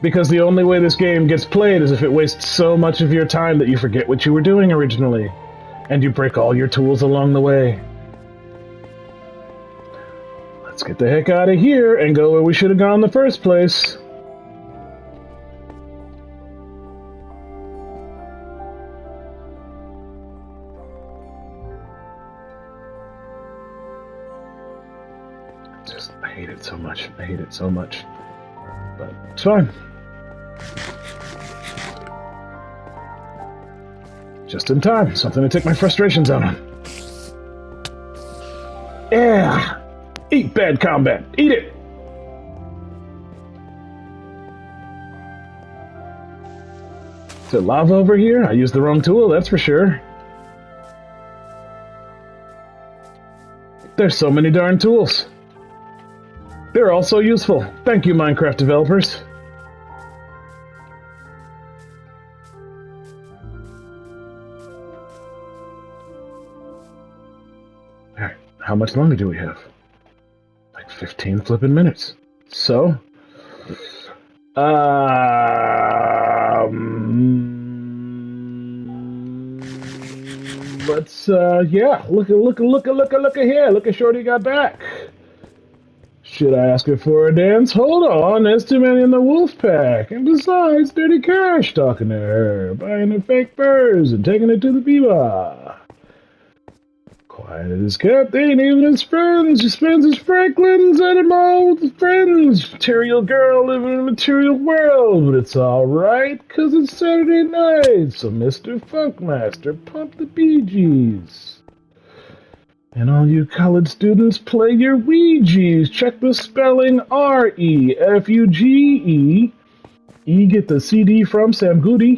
Because the only way this game gets played is if it wastes so much of your time that you forget what you were doing originally, and you break all your tools along the way. Let's get the heck out of here and go where we should have gone in the first place. I hate it so much. I hate it so much. But it's fine. Just in time. Something to take my frustrations out on. Yeah! Eat bad combat. Eat it! Is there lava over here? I used the wrong tool, that's for sure. There's so many darn tools. They're all so useful. Thank you, Minecraft developers. Alright, how much longer do we have? Like 15 flipping minutes. So, let's, yeah, look at here. Look at Shorty got back. Should I ask her for a dance? Hold on, there's too many in the wolf pack. And besides, Dirty Cash talking to her, buying her fake furs and taking it to the bebop. Quiet as kept, they ain't even his friends. He spends his Franklin's at a mall with his friends. Material girl living in a material world, but it's alright, 'cause it's Saturday night. So Mr. Funkmaster, pump the Bee Gees. And all you college students, play your Ouija's. Check the spelling Refuge. Get the CD from Sam Goody.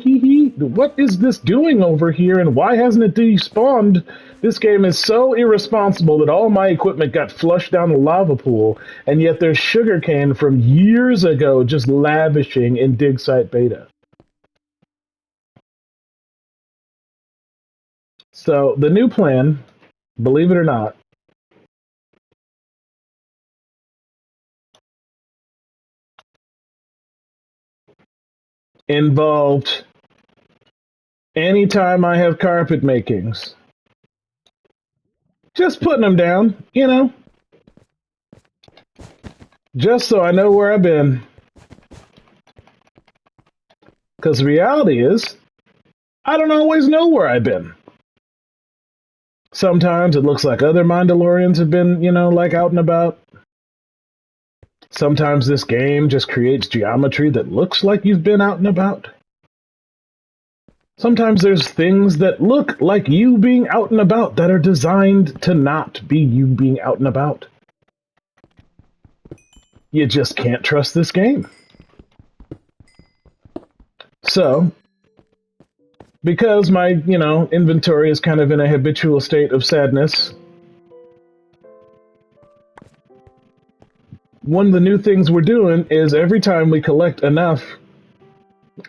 What is this doing over here, and why hasn't it despawned? This game is so irresponsible that all my equipment got flushed down the lava pool, and yet there's sugarcane from years ago just lavishing in Dig Site Beta. So the new plan, believe it or not, involved anytime I have carpet makings, just putting them down, just so I know where I've been. Because the reality is, I don't always know where I've been. Sometimes it looks like other Mandalorians have been, like out and about. Sometimes this game just creates geometry that looks like you've been out and about. Sometimes there's things that look like you being out and about that are designed to not be you being out and about. You just can't trust this game. So, because my, inventory is kind of in a habitual state of sadness, one of the new things we're doing is every time we collect enough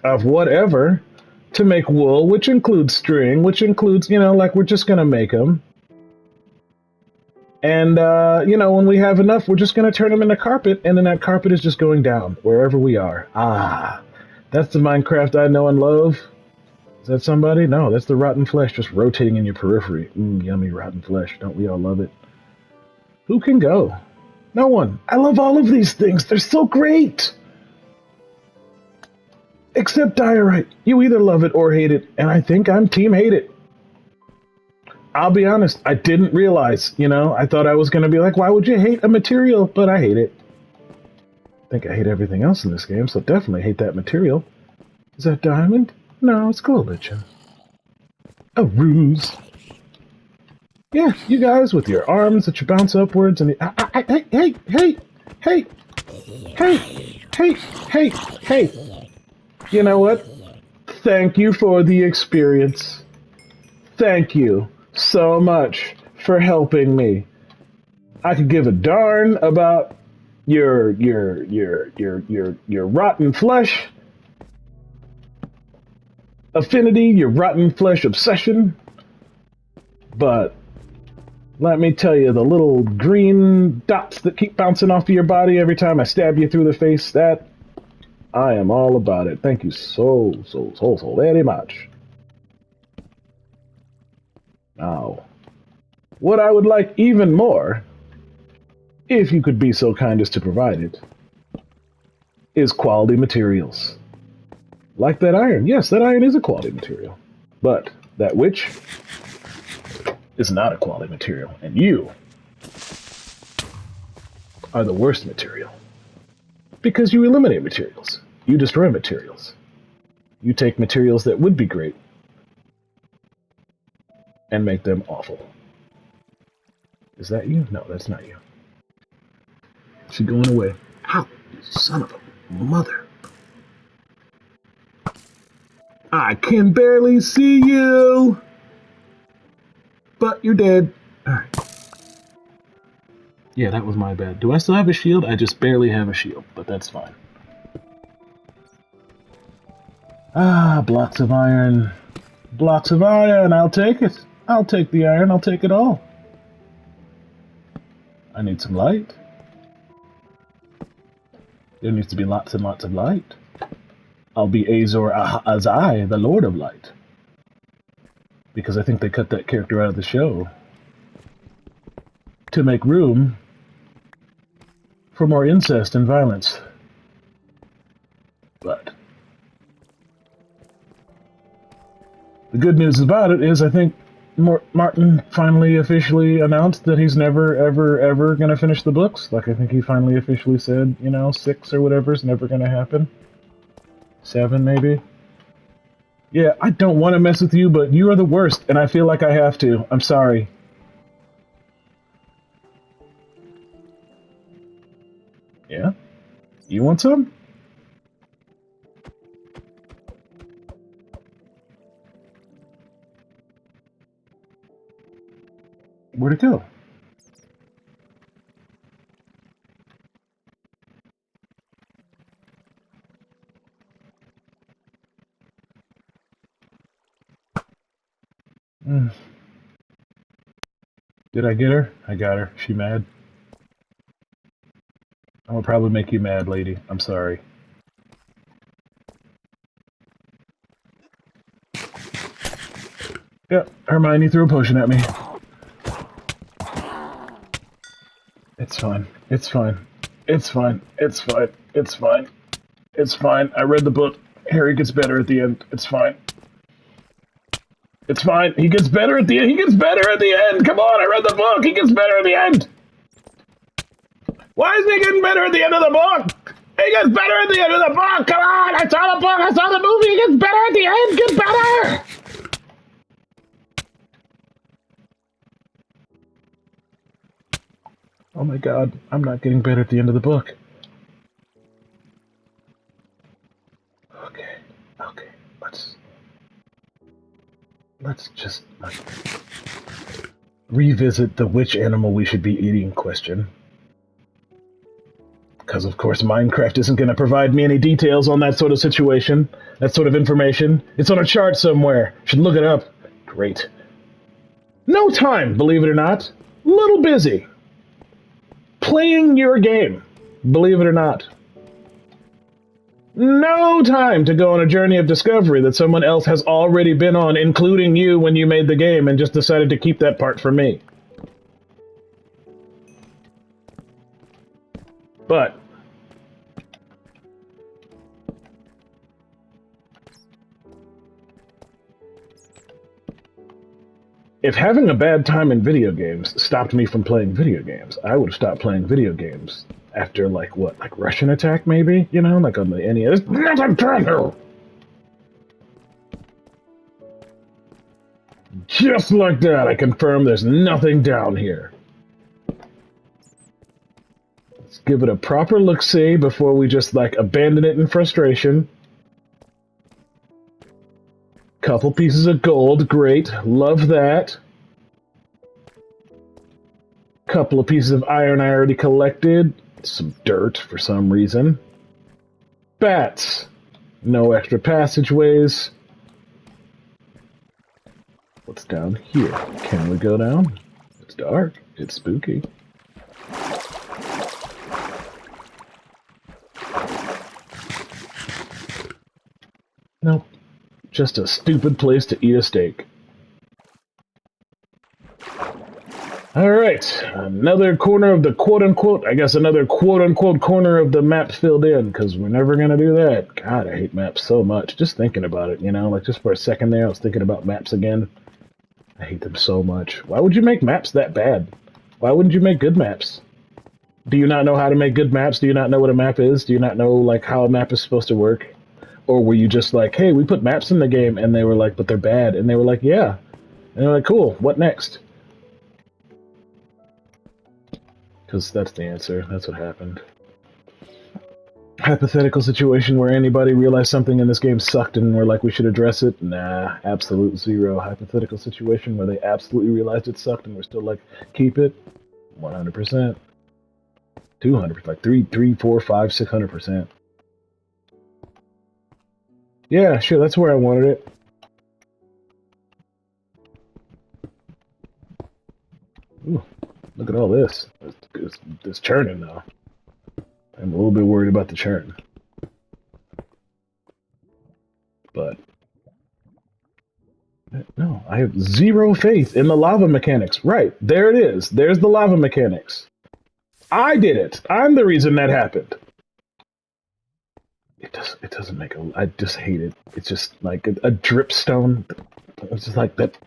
of whatever to make wool, which includes string, which includes, we're just going to make them. And, when we have enough, we're just going to turn them into carpet, and then that carpet is just going down wherever we are. That's the Minecraft I know and love. Is that somebody? No, that's the rotten flesh just rotating in your periphery. Yummy rotten flesh. Don't we all love it? Who can go? No one. I love all of these things. They're so great. Except diorite. You either love it or hate it, and I think I'm team hate it. I'll be honest, I didn't realize, I thought I was going to be like, why would you hate a material? But I hate it. I think I hate everything else in this game, so definitely hate that material. Is that diamond? No, it's coalition. A ruse. Yeah, you guys with your arms that you bounce upwards and hey. You know what? Thank you for the experience. Thank you so much for helping me. I could give a darn about your rotten flesh affinity, your rotten flesh obsession, but let me tell you, the little green dots that keep bouncing off of your body every time I stab you through the face, that I am all about it. Thank you so very much. Now, what I would like even more, if you could be so kind as to provide it, is quality materials. Like that iron. Yes, that iron is a quality material. But that witch is not a quality material. And you are the worst material. Because you eliminate materials. You destroy materials. You take materials that would be great and make them awful. Is that you? No, that's not you. She's going away. How? Son of a mother. I can barely see you. But you're dead. Alright. Yeah, that was my bad. Do I still have a shield? I just barely have a shield, but that's fine. Blocks of iron. Blocks of iron, I'll take it. I'll take the iron, I'll take it all. I need some light. There needs to be lots and lots of light. I'll be Azor Ahai, the Lord of Light. Because I think they cut that character out of the show to make room for more incest and violence. But the good news about it is I think Martin finally officially announced that he's never, ever, ever going to finish the books. Like, I think he finally officially said, 6 or whatever is never going to happen. 7, maybe. Yeah, I don't want to mess with you, but you are the worst, and I feel like I have to. I'm sorry. Yeah? You want some? Where'd it go? Did I get her? I got her. She mad? I'm gonna probably make you mad, lady. I'm sorry. Yep, Hermione threw a potion at me. It's fine. It's fine. It's fine. It's fine. It's fine. It's fine. I read the book. Harry gets better at the end. It's fine. It's fine. He gets better at the end. He gets better at the end. Come on, I read the book. He gets better at the end. Why is he getting better at the end of the book? He gets better at the end of the book. Come on, I saw the book. I saw the movie. He gets better at the end. Get better. Oh my god, I'm not getting better at the end of the book. Okay, let's just revisit the which animal we should be eating question. Because of course Minecraft isn't going to provide me any details on that sort of situation, that sort of information. It's on a chart somewhere. Should look it up. Great. No time, believe it or not. Little busy. Playing your game, believe it or not. No time to go on a journey of discovery that someone else has already been on, including you when you made the game and just decided to keep that part for me. But if having a bad time in video games stopped me from playing video games, I would have stopped playing video games after, like Russian Attack, maybe? Like on the NES. Nothing to. Just like that, I confirm there's nothing down here. Let's give it a proper look-see before we just, abandon it in frustration. Couple pieces of gold, great. Love that. Couple of pieces of iron I already collected. Some dirt for some reason. Bats. No extra passageways. What's down here? Can we go down? It's dark. It's spooky. Nope. Just a stupid place to eat a steak. Alright, another corner of the quote-unquote, another quote-unquote corner of the map filled in, because we're never going to do that. God, I hate maps so much. Just thinking about it, just for a second there, I was thinking about maps again. I hate them so much. Why would you make maps that bad? Why wouldn't you make good maps? Do you not know how to make good maps? Do you not know what a map is? Do you not know, how a map is supposed to work? Or were you just like, hey, we put maps in the game, and they were like, but they're bad. And they were like, yeah. And they're like, cool, what next? Because that's the answer. That's what happened. Hypothetical situation where anybody realized something in this game sucked and were like, we should address it? Nah, absolute zero. Hypothetical situation where they absolutely realized it sucked and we're still like, keep it? 100%. 200%. Like 3, 4, 5, 600%. Yeah, sure, that's where I wanted it. Ooh, look at all this. It's churning, though. I'm a little bit worried about the churn. But no, I have zero faith in the lava mechanics. Right, there it is. There's the lava mechanics. I did it. I'm the reason that happened. It doesn't make a. I just hate it. It's just like a dripstone. It's just like that.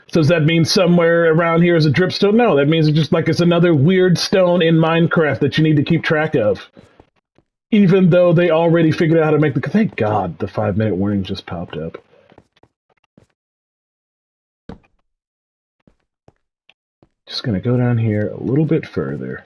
So does that mean somewhere around here is a dripstone? No, that means it's another weird stone in Minecraft that you need to keep track of. Even though they already figured out how to make the... Thank God the 5-minute warning just popped up. Just gonna go down here a little bit further.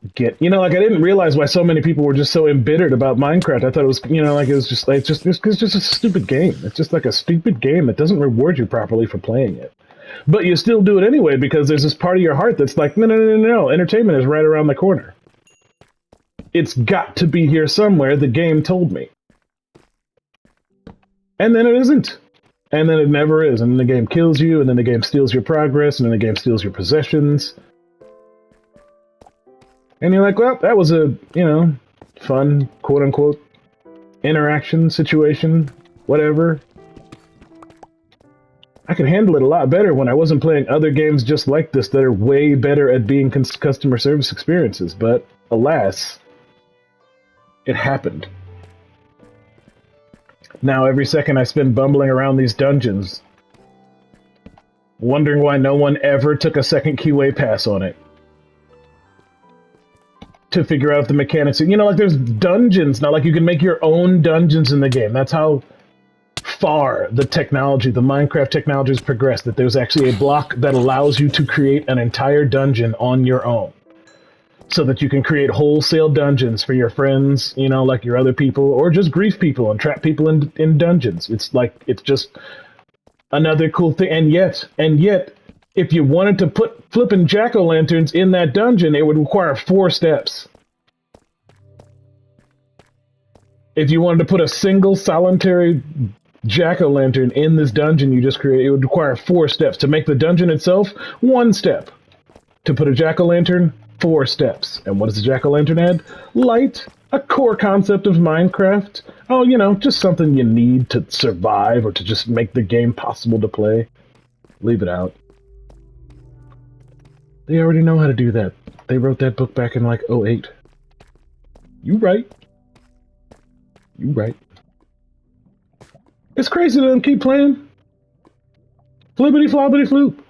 I didn't realize why so many people were just so embittered about Minecraft. I thought it was, it's just a stupid game. It's just like a stupid game that doesn't reward you properly for playing it. But you still do it anyway because there's this part of your heart that's like, no, entertainment is right around the corner. It's got to be here somewhere, the game told me. And then it isn't. And then it never is. And then the game kills you, and then the game steals your progress, and then the game steals your possessions. And you're like, well, that was a, fun, quote-unquote, interaction situation, whatever. I could handle it a lot better when I wasn't playing other games just like this that are way better at being customer service experiences, but alas, it happened. Now every second I spend bumbling around these dungeons, wondering why no one ever took a second QA pass on it. To figure out if the mechanics... there's dungeons, not like you can make your own dungeons in the game. That's how far the Minecraft technology has progressed, that there's actually a block that allows you to create an entire dungeon on your own. So that you can create wholesale dungeons for your friends, like your other people, or just grief people and trap people in dungeons. It's just another cool thing. And yet, if you wanted to put flipping jack-o'-lanterns in that dungeon, it would require 4 steps. If you wanted to put a single solitary jack-o'-lantern in this dungeon you just created, it would require 4 steps. To make the dungeon itself, 1 step. To put a jack-o'-lantern, 4 steps. And what does the jack-o'-lantern add? Light, a core concept of Minecraft. Oh, just something you need to survive or to just make the game possible to play. Leave it out. They already know how to do that. They wrote that book back in, like, 2008. You right. You right. It's crazy to them keep playing. Flippity floppity floop.